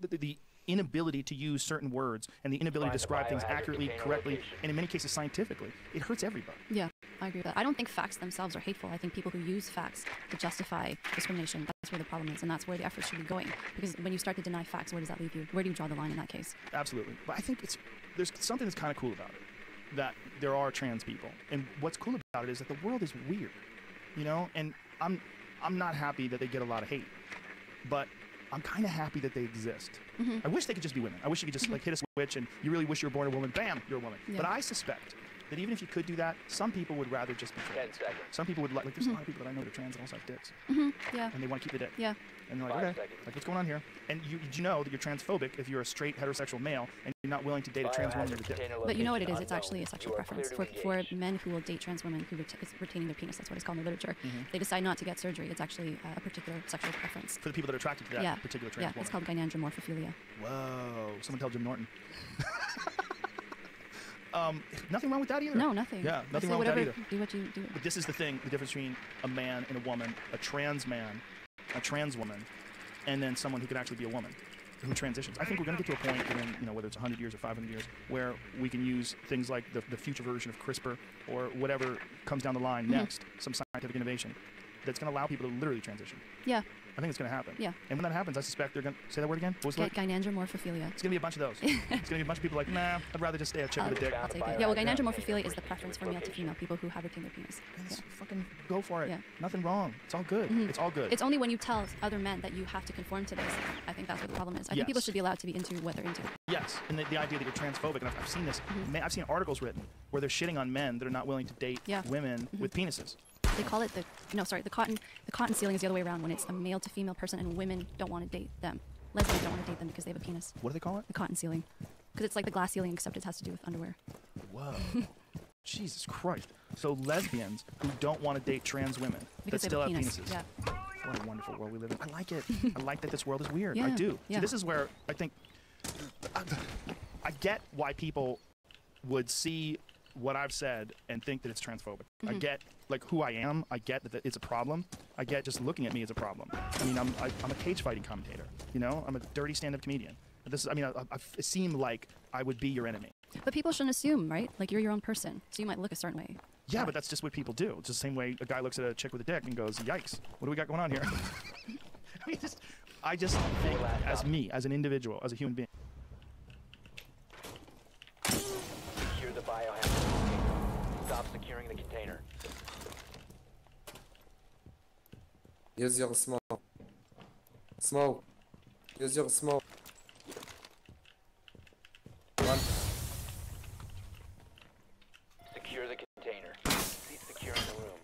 the inability to use certain words and the inability to describe things accurately, correctly, and in many cases scientifically, it hurts everybody. Yeah, I agree with that. I don't think facts themselves are hateful. I think people who use facts to justify discrimination, that's where the problem is, and that's where the effort should be going. Because when you start to deny facts, where does that leave you? Where do you draw the line in that case? Absolutely. But I think there's something that's kind of cool about it, that there are trans people. And what's cool about it is that the world is weird, you know? And I'm not happy that they get a lot of hate, but I'm kind of happy that they exist. I wish they could just be women. I wish you could just like hit a switch and you really wish you were born a woman, bam, you're a woman. Yeah. But I suspect that even if you could do that, some people would rather just be trans. Some people would like there's a lot of people that I know that are trans and also have dicks. Yeah. And they want to keep the dick. Yeah. And they're like, okay, like what's going on here? And you know that you're transphobic if you're a straight heterosexual male and you're not willing to date a trans woman with a dick. But you know what it is? It's actually a sexual preference. For men who will date trans women who is retaining their penis, that's what it's called in the literature. They decide not to get surgery. It's actually a particular sexual preference. For the people that are attracted to that particular trans woman. Yeah, it's called gynandromorphophilia. Whoa, someone tell Jim Norton. Nothing wrong with that either. No, nothing. Yeah, nothing wrong with that either. Do what you do. But this is the thing, the difference between a man and a woman, a trans man, a trans woman, and then someone who could actually be a woman who transitions. I think we're going to get to a point within, you know, whether it's 100 years or 500 years, where we can use things like the future version of CRISPR or whatever comes down the line next, some scientific innovation that's going to allow people to literally transition. Yeah. I think it's going to happen. Yeah. And when that happens, I suspect they're going to... Say that word again? What was the word? Gynandromorphophilia. It's going to be a bunch of those. It's going to be a bunch of people like, nah, I'd rather just stay a chick with a dick. I'll take it. Yeah, well, gynandromorphophilia is the preference for male to female, people who have retained their penis. Fucking go for it. Yeah. Nothing wrong. It's all good. It's all good. It's only when you tell other men that you have to conform to this, I think that's what the problem is. I think people should be allowed to be into what they're into. Yes, and the idea that you're transphobic, and I've seen this. I've seen articles written where they're shitting on men that are not willing to date women with penises. They call it the cotton ceiling is the other way around, when it's a male to female person and women don't want to date them. Lesbians don't want to date them because they have a penis. What do they call it? The cotton ceiling. Because it's like the glass ceiling, except it has to do with underwear. Whoa. Jesus Christ. So lesbians who don't want to date trans women because that still have penis. penises. Yeah. What a wonderful world we live in. I like it. I like that this world is weird. Yeah. I do. Yeah. See, this is where I think I get why people would see what I've said and think that it's transphobic. I get like who I am. I get that it's a problem. I get just looking at me as a problem. I mean, I'm a cage fighting commentator. You know, I'm a dirty stand-up comedian. This is, I mean, I seem like I would be your enemy. But people shouldn't assume, right? Like you're your own person, so you might look a certain way. Yeah, but that's just what people do. It's the same way a guy looks at a chick with a dick and goes, "Yikes! What do we got going on here?" I just think, as me, as an individual, as a human being. Secure the biohazard. Stop securing the container. Use your smoke. Smoke. Use your smoke. One. Secure the container. Cease securing the room.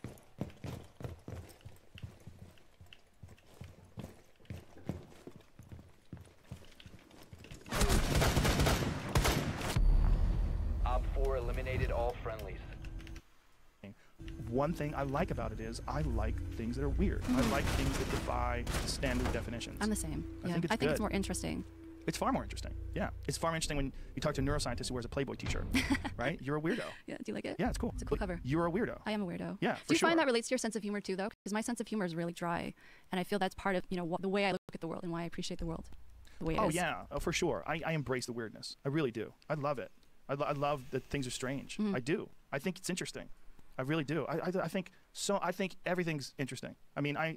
Op 4 eliminated all friendlies. One thing I like about it is I like things that are weird. I like things that defy standard definitions. I'm the same. I Yeah. think I think it's more interesting. It's far more interesting. Yeah. It's far more interesting when you talk to a neuroscientist who wears a Playboy t-shirt, right? You're a weirdo. Yeah, do you like it? Yeah, it's cool. It's a cool cover. You're a weirdo. I am a weirdo. Yeah, Do you find that relates to your sense of humor too, though? Because my sense of humor is really dry, and I feel that's part of, the way I look at the world and why I appreciate the world the way it is. Oh, yeah. Oh, for sure. I embrace the weirdness. I really do. I love it. I love that things are strange. I do. I think it's interesting. I really do. I think so. I think everything's interesting. I mean, I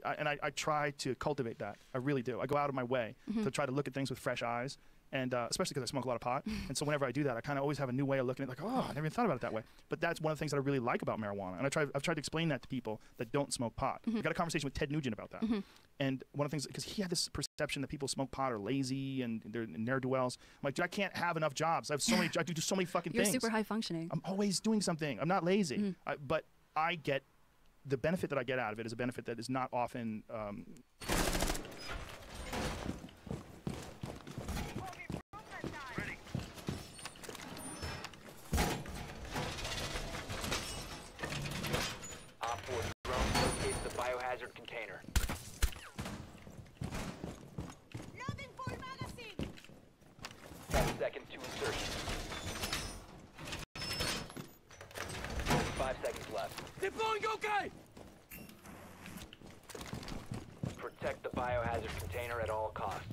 try to cultivate that. I really do. I go out of my way to try to look at things with fresh eyes, and especially because I smoke a lot of pot. And so whenever I do that, I kind of always have a new way of looking at it. Like, oh, I never even thought about it that way. But that's one of the things that I really like about marijuana. And I've tried to explain that to people that don't smoke pot. I got a conversation with Ted Nugent about that. And one of the things, because he had this perception that people smoke pot are lazy and they're ne'er-do-wells. I'm like, dude, I can't have enough jobs. I have so many. I do so many fucking things. You're super high functioning. I'm always doing something. I'm not lazy. But I get the benefit that I get out of it is a benefit that is not often. biohazard container. Loading full magazine. 10 seconds to insertion. 5 seconds left. Deploying okay. Protect the biohazard container at all costs.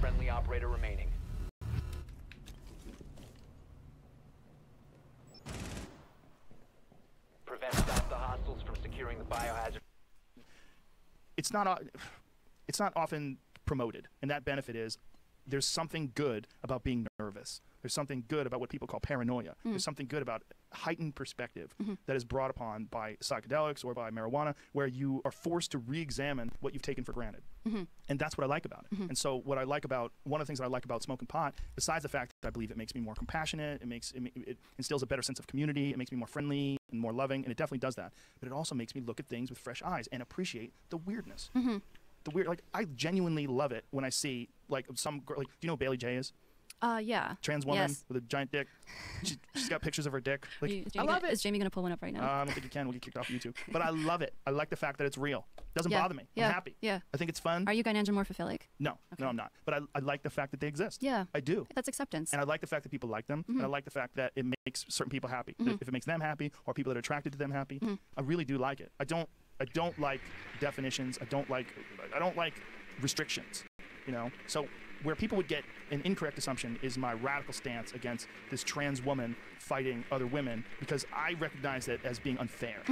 Friendly operator remaining. Prevent stop the hostiles from securing the biohazard. It's not often promoted, and that benefit is there's something good about being nervous. There's something good about what people call paranoia. There's something good about heightened perspective that is brought upon by psychedelics or by marijuana, where you are forced to re-examine what you've taken for granted. And that's what I like about it. And so what I like about, one of the things that I like about smoking pot, besides the fact that I believe it makes me more compassionate, it instills a better sense of community, it makes me more friendly and more loving, and it definitely does that. But it also makes me look at things with fresh eyes and appreciate the weirdness. The weird, like, I genuinely love it when I see, like, some girl, like, do you know who Bailey J is? Yeah. Trans woman Yes. with a giant dick. She's got pictures of her dick. Like, Is I love it. Is Jamie gonna pull one up right now? I don't think you can. We'll get kicked off YouTube. But I love it. I like the fact that it's real. It doesn't bother me. I'm happy. Yeah. I think it's fun. Are you gynandromorphophilic? No, no, I'm not. But I like the fact that they exist. Yeah. I do. That's acceptance. And I like the fact that people like them. And I like the fact that it makes certain people happy. If it makes them happy or people that are attracted to them happy, I really do like it. I don't like definitions. I don't like restrictions. You know? So where people would get an incorrect assumption is my radical stance against this trans woman fighting other women, because I recognize it as being unfair.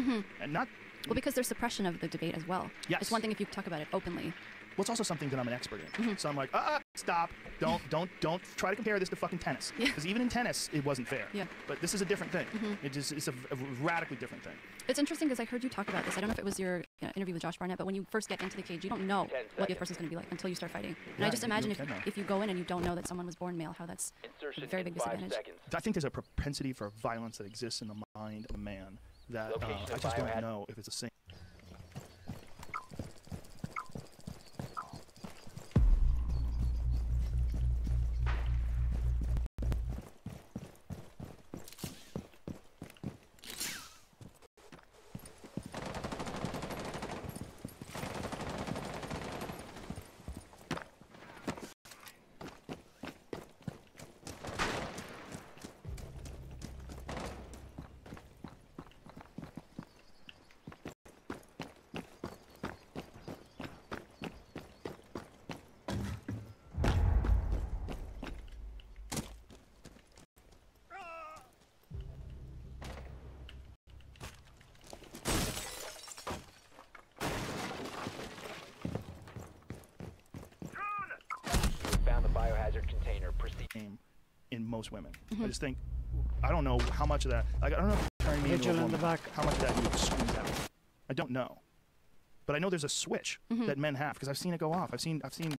And not... Well, because there's suppression of the debate as well. Yes. It's one thing if you talk about it openly. Well, it's also something that I'm an expert in. So I'm like, stop. Don't try to compare this to fucking tennis. Because even in tennis, it wasn't fair. Yeah. But this is a different thing. It's a radically different thing. It's interesting because I heard you talk about this. I don't know if it was your interview with Josh Barnett, but when you first get into the cage, you don't know what the other person's going to be like until you start fighting. And I just imagine if you go in and you don't know that someone was born male, how that's a very big disadvantage. I think there's a propensity for violence that exists in the mind of a man that I just don't know if it's the same. In most women. I just think, I don't know how much of that, like, I don't know if it's turning me into a woman, how much of that you would squeeze out. I don't know. but I know there's a switch that men have because I've seen it go off. I've seen